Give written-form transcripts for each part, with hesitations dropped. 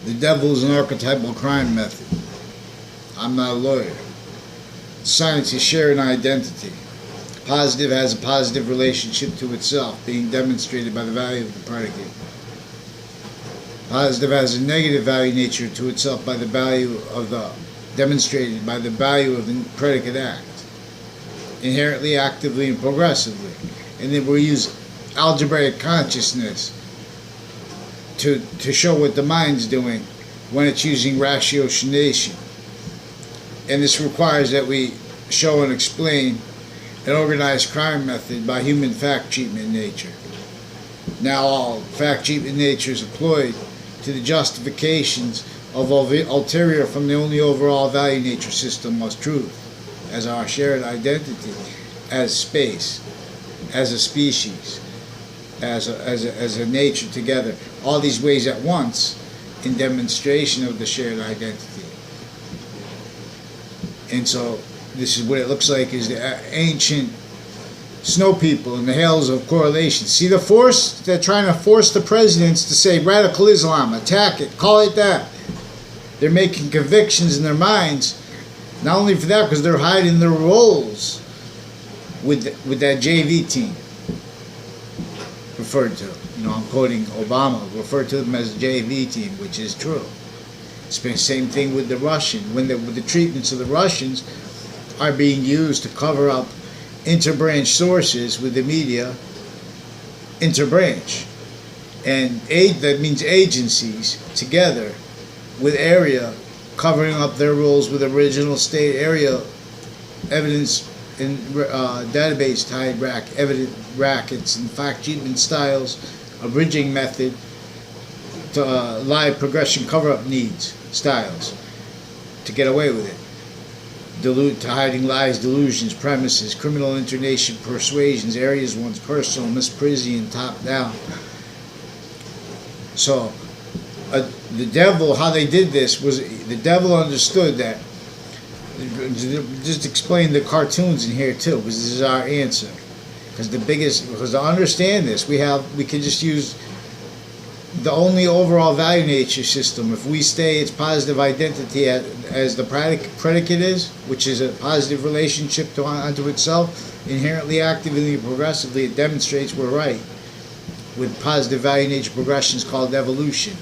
The devil is an archetypal crime method. I'm not a lawyer. Science is sharing identity. Positive has a positive relationship to itself, being demonstrated by the value of the predicate. Positive has a negative value nature to itself by the value of the demonstrated by the value of the predicate act. Inherently, actively, and progressively. And then we'll use algebraic consciousness to show what the mind's doing when it's using ratiocination. And this requires that we show and explain an organized crime method by human fact treatment nature. Now all fact treatment nature is employed to the justifications of ulterior from the only overall value nature system was truth, as our shared identity, as space, as a species, as a nature together, all these ways at once in demonstration of the shared identity. And so this is what it looks like is the ancient snow people and the hails of correlation. See the force? They're trying to force the presidents to say radical Islam, attack it, call it that. They're making convictions in their minds, not only for that, because they're hiding their roles with that JV team referred to. You know, I'm quoting Obama, referred to them as the JV team, which is true. It's been the same thing with the Russian. When the treatments of the Russians are being used to cover up interbranch sources with the media, interbranch. And that means agencies together with area covering up their roles with original state area evidence in database tied rackets and fact treatment styles, a bridging method to live progression cover-up needs styles to get away with it. To hiding lies, delusions, premises, criminal intonation, persuasions, areas one's personal, misprision, top down. So the devil, how they did this was the devil understood that. Just explain the cartoons in here too, because this is our answer. Because to understand this, we can just use the only overall value nature system. If we stay its positive identity as the predicate is, which is a positive relationship unto itself, inherently, actively, and progressively, it demonstrates we're right. With positive value nature progressions called evolution.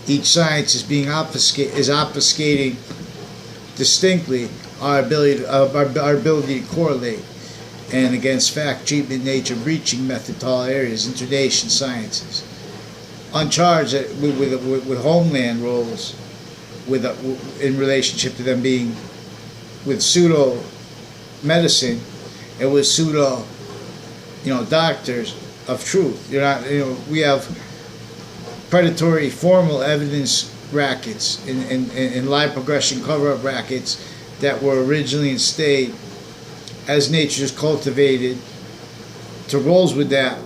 Each science is obfuscating distinctly our ability to correlate, and against fact treatment nature breaching method to all areas, interdation sciences. Uncharged with homeland roles, in relationship to them being with pseudo medicine and with pseudo, doctors of truth. We have predatory formal evidence rackets and live progression cover-up rackets that were originally installed as nature's cultivated to roles with that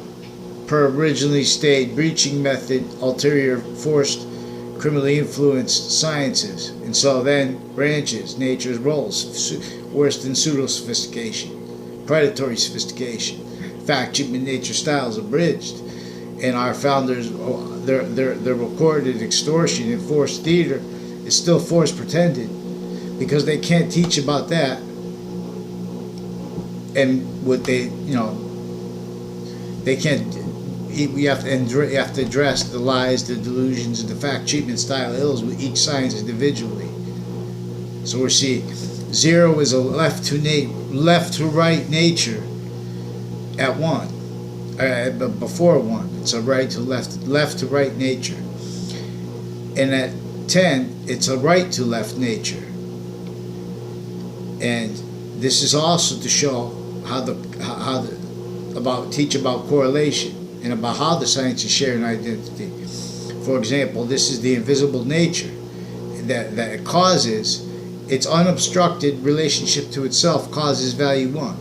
per originally stated breaching method, ulterior forced, criminally influenced sciences. And so then branches nature's roles, worse than pseudo-sophistication, predatory sophistication, fact treatment nature styles abridged. And our founders, their recorded extortion and forced theater is still forced pretended, because they can't teach about that. And what they can't. You have to address the lies, the delusions, and the fact treatment style ills with each science individually. So we're seeing zero is a left to right nature at one, before one. It's a right to left to right nature, and at 10, it's a right to left nature. And this is also to show teach about correlation and about how the sciences share an identity. For example, this is the invisible nature that it causes. Its unobstructed relationship to itself causes value 1,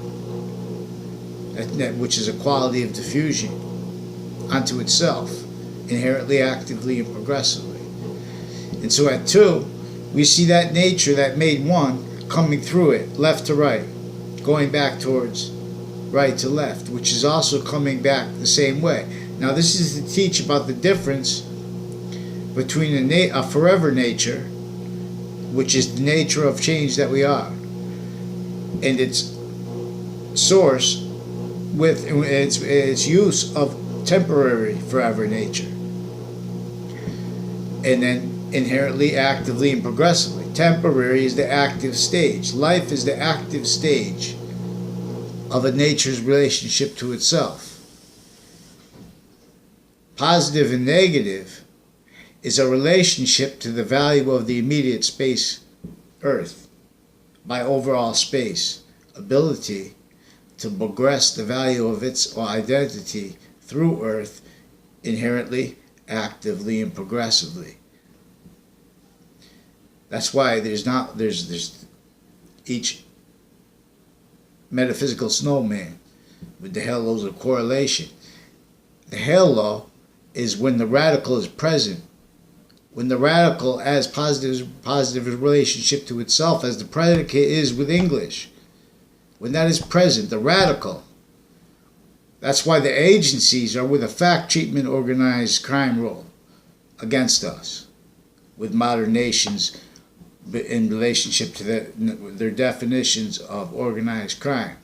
which is a quality of diffusion onto itself, inherently, actively, and progressively. And so at 2, we see that nature that made 1 coming through it, left to right, going back towards right to left, which is also coming back the same way. Now this is to teach about the difference between a forever nature, which is the nature of change that we are, and its source with its use of temporary forever nature, and then inherently, actively, and progressively. Temporary is the active stage. Life is the active stage of a nature's relationship to itself. Positive and negative is a relationship to the value of the immediate space, Earth, by overall space, ability to progress the value of its identity through Earth, inherently, actively, and progressively. That's why there's each metaphysical snowman with the halos of correlation. The halo is when the radical is present. When the radical as positive relationship to itself as the predicate is with English. When that is present, the radical. That's why the agencies are with a fact treatment organized crime role against us, with modern nations in relationship to their definitions of organized crime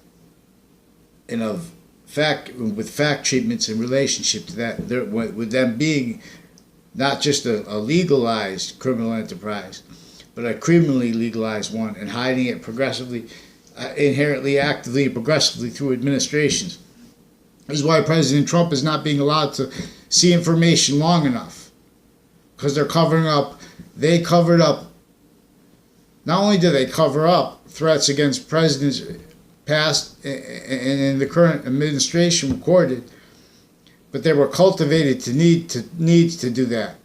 and of with fact treatments in relationship to that, with them being not just a legalized criminal enterprise, but a criminally legalized one, and hiding it progressively, inherently, actively, and progressively through administrations. This is why President Trump is not being allowed to see information long enough, because they're covering up. They covered up. Not only do they cover up threats against presidents past and the current administration recorded, but they were cultivated to need to do that,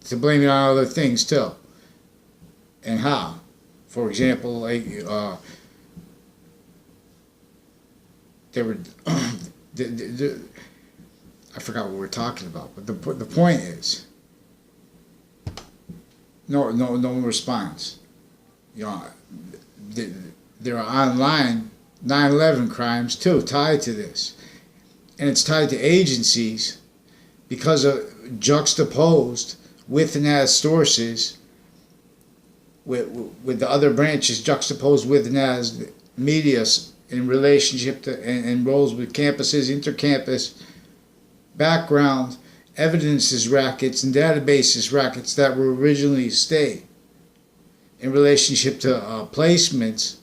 to blame it on other things too. And how? For example, like they were. I forgot what we're talking about, but the point is, no response. You know, there are online 9/11 crimes too tied to this, and it's tied to agencies because of juxtaposed with and as sources, with the other branches juxtaposed with and as media in relationship to and roles with campuses, intercampus background, evidences rackets, and databases rackets that were originally stayed in relationship to placements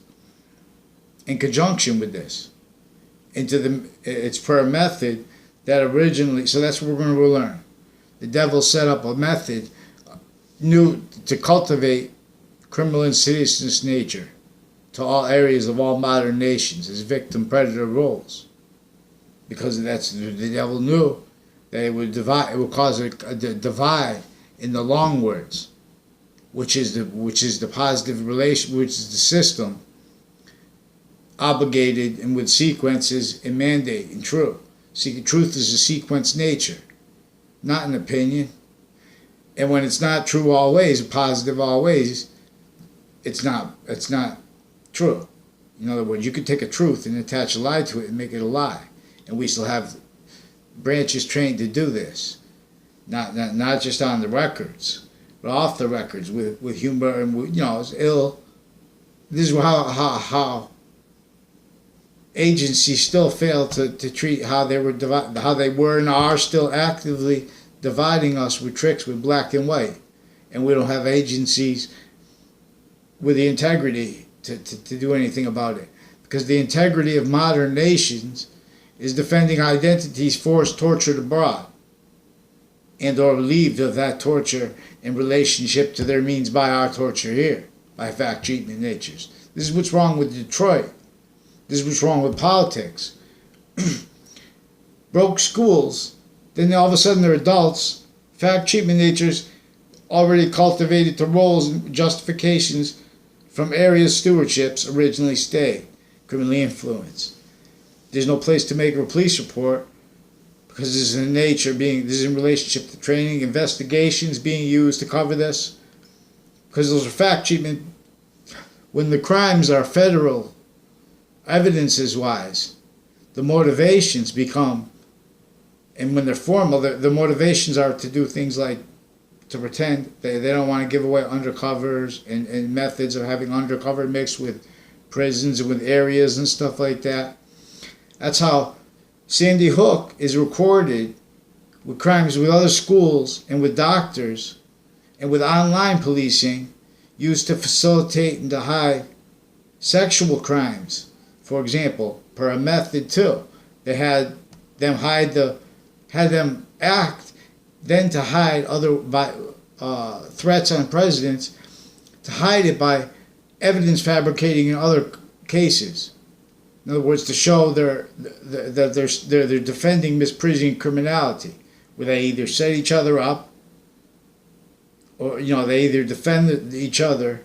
in conjunction with this into it's per method that originally. So that's what we're going to learn. The devil set up a method new to cultivate criminal insidious nature to all areas of all modern nations as victim predator roles, because that's the devil knew that it would divide. It would cause a divide in the long words, which is the positive relation, which is the system obligated and with sequences and mandate and truth. See, truth is a sequence nature, not an opinion. And when it's not true always, positive always, it's not true. In other words, you could take a truth and attach a lie to it and make it a lie. And we still have branches trained to do this. Not just on the records, but off the records with humor and it's ill. This is how agencies still fail to treat how they were and are still actively dividing us with tricks with black and white, and we don't have agencies with the integrity to do anything about it, because the integrity of modern nations is defending identities forced, tortured abroad, and or relieved of that torture in relationship to their means by our torture here, by fact treatment natures. This is what's wrong with Detroit. This is what's wrong with politics. Broke schools, then all of a sudden they're adults. Fact treatment natures already cultivated to roles and justifications from areas stewardships originally stayed, criminally influenced. There's no place to make a police report because this is in nature this is in relationship to training, investigations being used to cover this, because those are fact treatment. When the crimes are federal, evidences wise, the motivations become, and when they're formal, the motivations are to do things like to pretend they don't want to give away undercovers and methods of having undercover mixed with prisons and with areas and stuff like that. That's how Sandy Hook is recorded with crimes with other schools and with doctors and with online policing used to facilitate and to hide sexual crimes. For example, per a method too. They had them act, then to hide other threats on presidents, to hide it by evidence fabricating in other cases. In other words, to show that they're defending misprision criminality, where they either set each other up, or they either defend each other,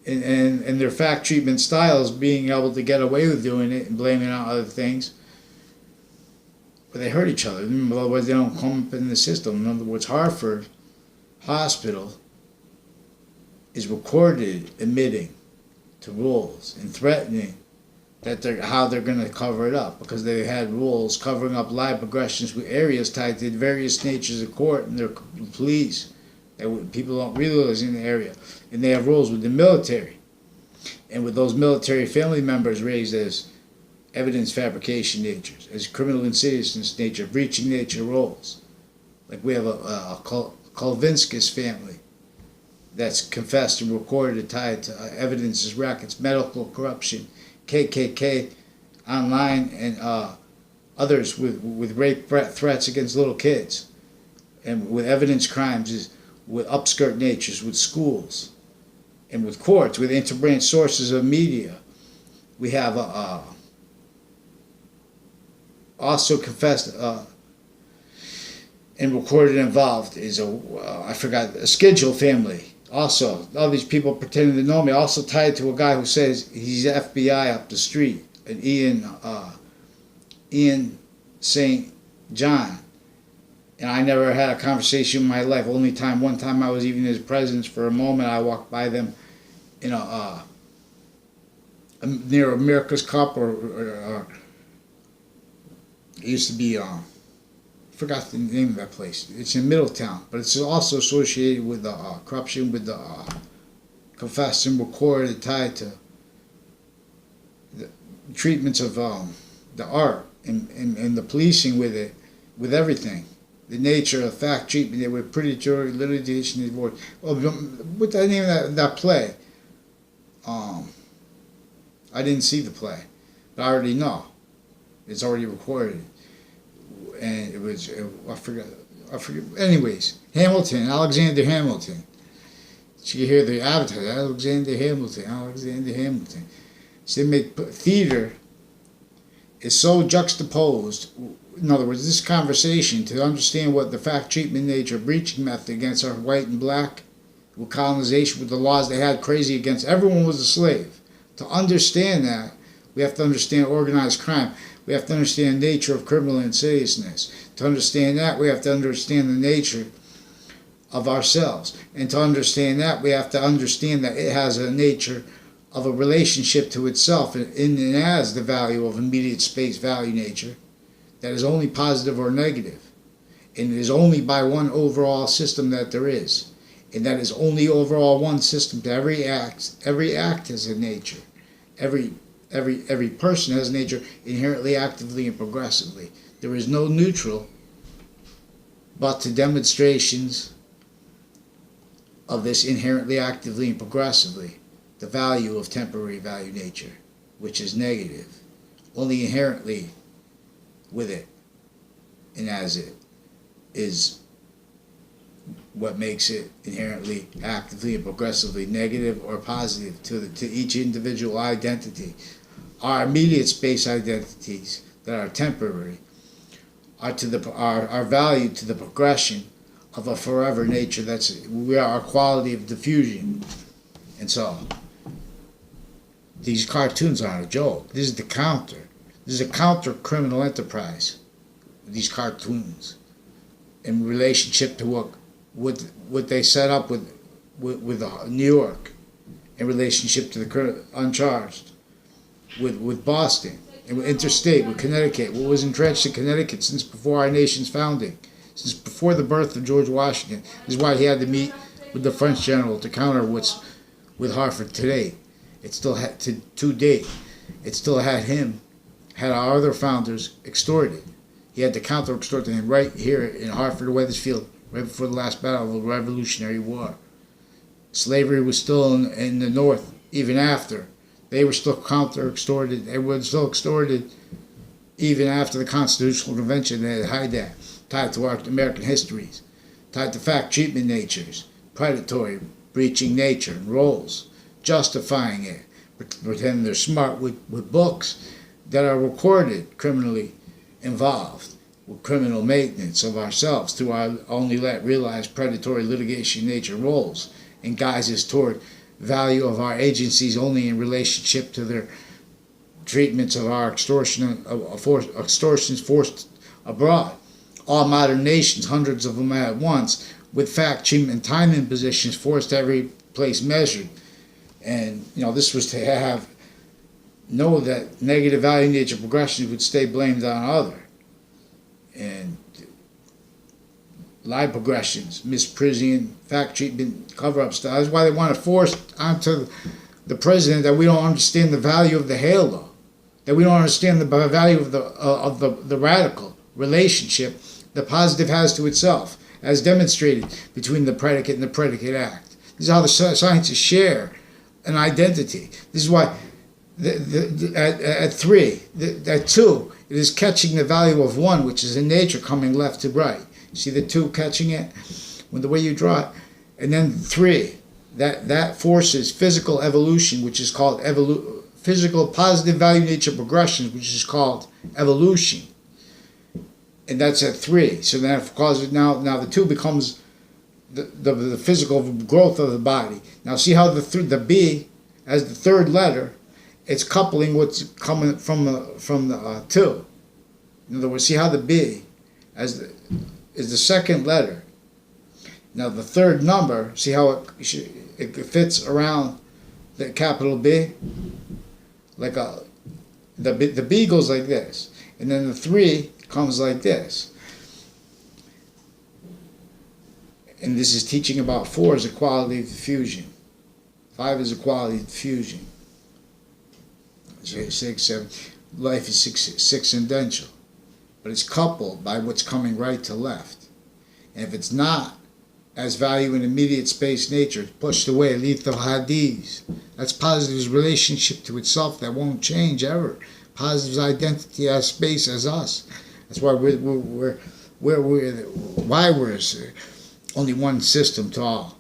and their fact treatment styles being able to get away with doing it and blaming it on other things, but they hurt each other. Otherwise, they don't come up in the system. In other words, Hartford Hospital is recorded admitting to rules and threatening that how they're going to cover it up, because they had rules covering up live progressions with areas tied to various natures of court and their police that people don't realize in the area. And they have rules with the military, and with those military family members raised as evidence fabrication natures, as criminal insidiousness nature, breaching nature roles. Like we have a Kolvinskis family that's confessed and recorded tied to evidences, rackets, medical corruption, KKK online, and others with rape threats against little kids, and with evidence crimes is with upskirt natures, with schools, and with courts, with interbranch sources of media. We have also confessed and recorded involved is a Schedule family. Also, all these people pretending to know me, also tied to a guy who says he's FBI up the street, and Ian St. John. And I never had a conversation in my life. One time I was even in his presence for a moment. I walked by them in near America's Cup, or it used to be, I forgot the name of that place. It's in Middletown, but it's also associated with corruption, with the confessed and recorded, tied to the treatments of the art and the policing with it, with everything. The nature of fact treatment, they were predatory litigation divorce. Oh, what's the name of that play? I didn't see the play, but I already know. It's already recorded. And it was, I forget. Anyways, Alexander Hamilton. You hear the avatar, Alexander Hamilton. So they make theater is so juxtaposed. In other words, this conversation, to understand what the fact treatment nature breaching method against our white and black, with colonization, with the laws they had crazy against everyone was a slave. To understand that, we have to understand organized crime. We have to understand the nature of criminal insidiousness. To understand that, we have to understand the nature of ourselves. And to understand that, we have to understand that it has a nature of a relationship to itself, and it has the value of immediate space value nature that is only positive or negative. And it is only by one overall system that there is. And that is only overall one system to every act. Every act has a nature. Every person has nature inherently, actively, and progressively. There is no neutral but to demonstrations of this inherently, actively, and progressively, the value of temporary value nature, which is negative, only inherently with it and as it is what makes it inherently, actively, and progressively negative or positive to each individual identity. Our immediate space identities that are temporary are valued to the progression of a forever nature. We are our quality of diffusion. And so these cartoons aren't a joke. This is the counter. This is a counter criminal enterprise. These cartoons, in relationship to what they set up with New York, in relationship to the uncharged, with Boston, and with interstate, with Connecticut, what was entrenched in Connecticut since before our nation's founding, since before the birth of George Washington. This is why he had to meet with the French general to counter what's with Hartford today. It still had to date. It still had him, had our other founders extorted. He had to counter extort him right here in Hartford, Wethersfield, right before the last battle of the Revolutionary War. Slavery was still in the North even after. They were still counter-extorted. They were still extorted even after the Constitutional Convention. They had hide that, tied to our American histories, tied to fact treatment natures, predatory, breaching nature and roles, justifying it, pretending they're smart with books that are recorded criminally involved with criminal maintenance of ourselves through our only let realized predatory litigation nature roles and guises toward value of our agencies only in relationship to their treatments of our extortions forced abroad. All modern nations, hundreds of them at once, with fact treatment and time impositions forced every place measured. And this was to know that negative value nature progressions would stay blamed on other. And lie progressions, misprision, fact treatment, cover-up stuff. That's why they want to force onto the president that we don't understand the value of the halo, that we don't understand the value of the radical relationship the positive has to itself, as demonstrated between the predicate and the predicate act. This is how the sciences share an identity. This is why at 3, at 2, it is catching the value of 1, which is in nature coming left to right. See the 2 catching it with the way you draw it? And then 3, that forces physical evolution, which is called physical positive value nature progression, which is called evolution. And that's at 3. So then it causes now the 2 becomes the physical growth of the body. Now see how the B as the third letter, it's coupling what's coming from the 2. In other words, see how the B is the second letter. Now the third number, see how it fits around the capital B? Like the B goes like this, and then the 3 comes like this. And this is teaching about 4 as a quality of diffusion. 5 is a quality of diffusion. 6, 7. Life is sixcendential. But it's coupled by what's coming right to left. And if it's not as value in immediate space nature, it's pushed away. Lethe of Hades. That's positive's relationship to itself that won't change ever. Positive's identity as space as us. That's why we're only one system to all,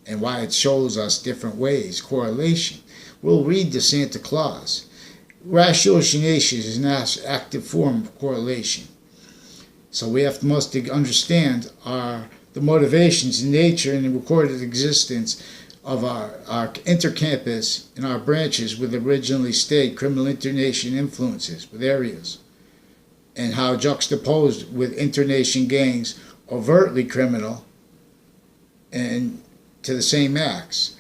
and why it shows us different ways, correlation. We'll read the Santa Claus. Ratiocination is an active form of correlation. So we must understand the motivations in nature and the recorded existence of our intercampus and our branches with originally stayed criminal internation influences with areas, and how juxtaposed with internation gangs overtly criminal and to the same acts,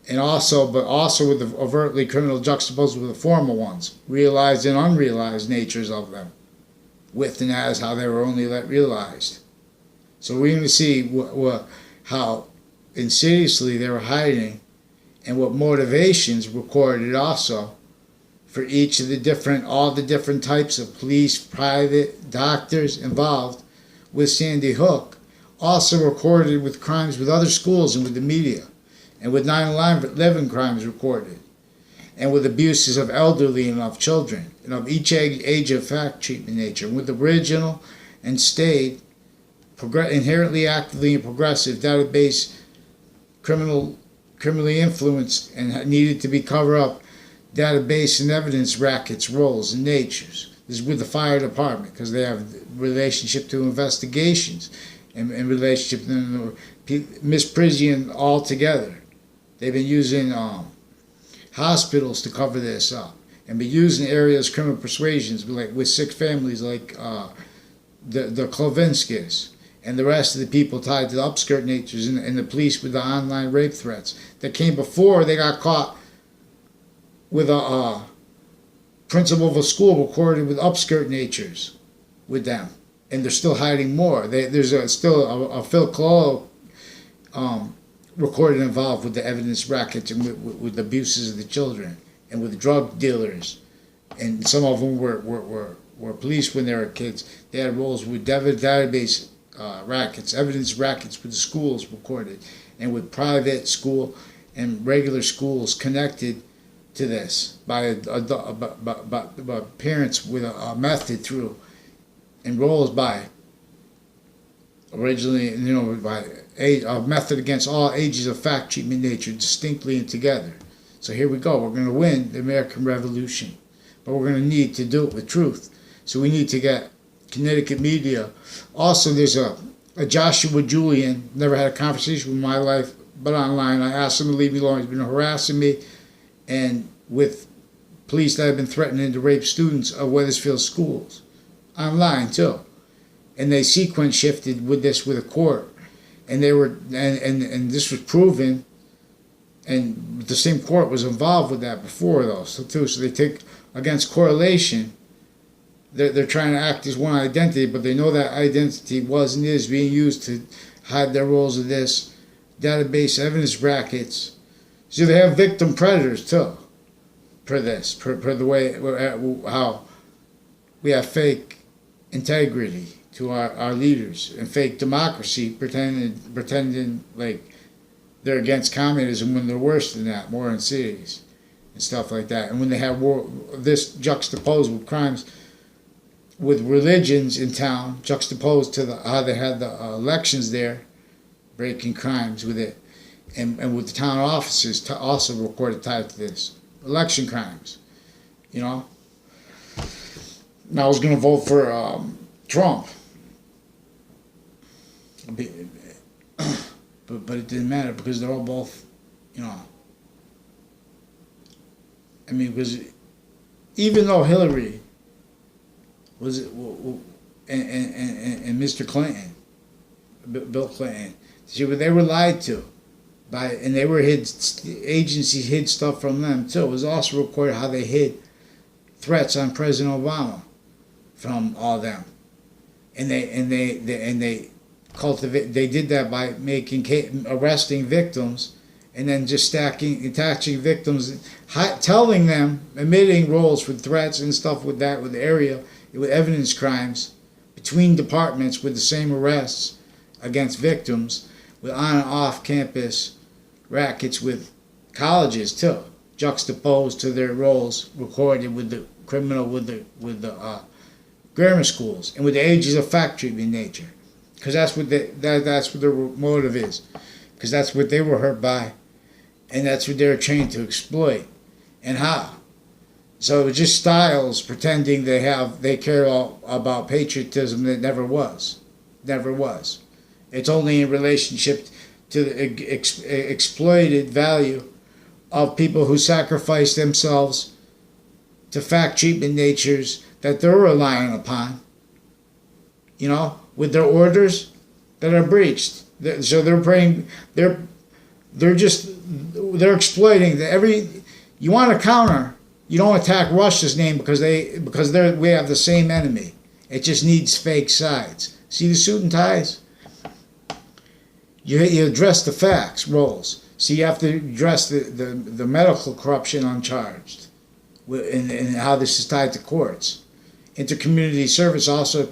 and also with the overtly criminal juxtaposed with the formal ones, realized and unrealized natures of them, with and as how they were only realized. So we're going to see how insidiously they were hiding, and what motivations recorded also for each of all the different types of police, private, doctors involved with Sandy Hook, also recorded with crimes with other schools and with the media, and with 9/11 crimes recorded, and with abuses of elderly and of children, and of each age of fact treatment nature, with original and stayed, inherently actively and progressive database criminally influenced and needed to be covered up database and evidence rackets, roles, and natures. This is with the fire department, because they have relationship to investigations and relationship to misprision altogether. They've been using hospitals to cover this up, and been using areas criminal persuasions with 6 families like the Klovinskis and the rest of the people tied to the upskirt natures, and the police with the online rape threats that came before they got caught with a principal of a school recorded with upskirt natures with them. and they're still hiding more. There's still a Phil Collo recorded involved with the evidence rackets and with abuses of the children and with drug dealers, and some of them were police when they were kids. They had roles with database rackets, evidence rackets with the schools recorded, and with private school and regular schools connected to this by parents with a method through, and roles by originally, by age, a method against all ages of fact, treatment, nature, distinctly and together. So here we go. We're going to win the American Revolution, but we're going to need to do it with truth. So we need to get Connecticut media. Also, there's a Joshua Julian. Never had a conversation with my life, but online. I asked him to leave me alone. He's been harassing me, and with police that have been threatening to rape students of Wethersfield schools, online too. And they sequence shifted with this with a court, and they were and this was proven, and the same court was involved with that before though. So they take against correlation. They're trying to act as one identity, but they know that identity was and is being used to hide their roles of this database evidence brackets. So they have victim predators too, per the way how we have fake integrity to our leaders and fake democracy, pretending like they're against communism when they're worse than that, more insidious and stuff like that. And when they have this juxtaposed with crimes with religions in town, juxtaposed to how they had the elections there, breaking crimes with it, and with the town officers also recorded tied to this. Election crimes, Now I was going to vote for Trump, but it didn't matter because they're all both, because even though Hillary was and Mr. Clinton, Bill Clinton, they were lied to and they were agencies hid stuff from them too. It was also recorded how they hid threats on President Obama from all them, and they did that by arresting victims and then just attaching victims, telling them, admitting roles with threats and stuff with the area, with evidence crimes between departments with the same arrests against victims, with on and off campus rackets with colleges too, juxtaposed to their roles recorded with the criminal with the grammar schools and with the ages of fact treatment nature, because that's what their motive is, because that's what they were hurt by, and that's what they were trained to exploit, and how. So it was just styles pretending they care all about patriotism that never was. It's only in relationship to the exploited value of people who sacrifice themselves to fact treatment natures that they're relying upon, with their orders that are breached. So they're exploiting you want to counter. You don't attack Russia's name because we have the same enemy. It just needs fake sides. See the suit and ties? You address the facts, roles. So you have to address the medical corruption uncharged, and how this is tied to courts. Intercommunity service also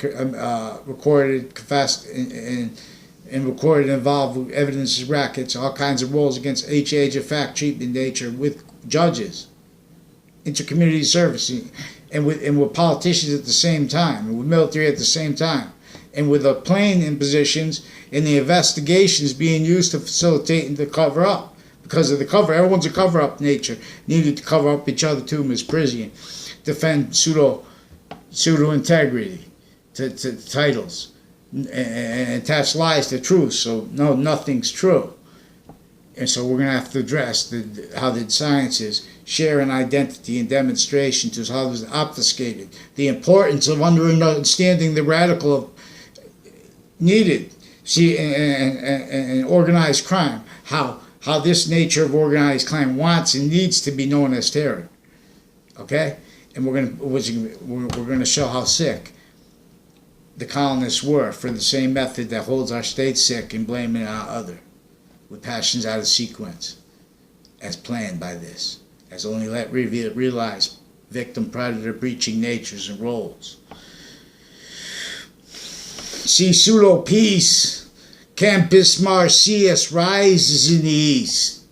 recorded, confessed, and recorded involved with evidence rackets, all kinds of roles against age of fact treatment nature with judges. Intercommunity service, and with politicians at the same time, and with military at the same time, and with the plain impositions and the investigations being used to facilitate and to cover up. Because of everyone's a cover-up nature, needed to cover up each other too, misprision, defend pseudo-integrity to titles, and attach lies to truth, so no, nothing's true. And so we're going to have to address how the sciences share an identity and demonstration to how it was obfuscated. The importance of understanding the radical needed. See, and organized crime. How this nature of organized crime wants and needs to be known as terror. Okay? And we're going to show how sick the colonists were, for the same method that holds our state sick and blaming it on other, with passions out of sequence, as planned by this, as only let realize victim predator breaching natures and roles. See pseudo-peace, Campus Marcius rises in the east.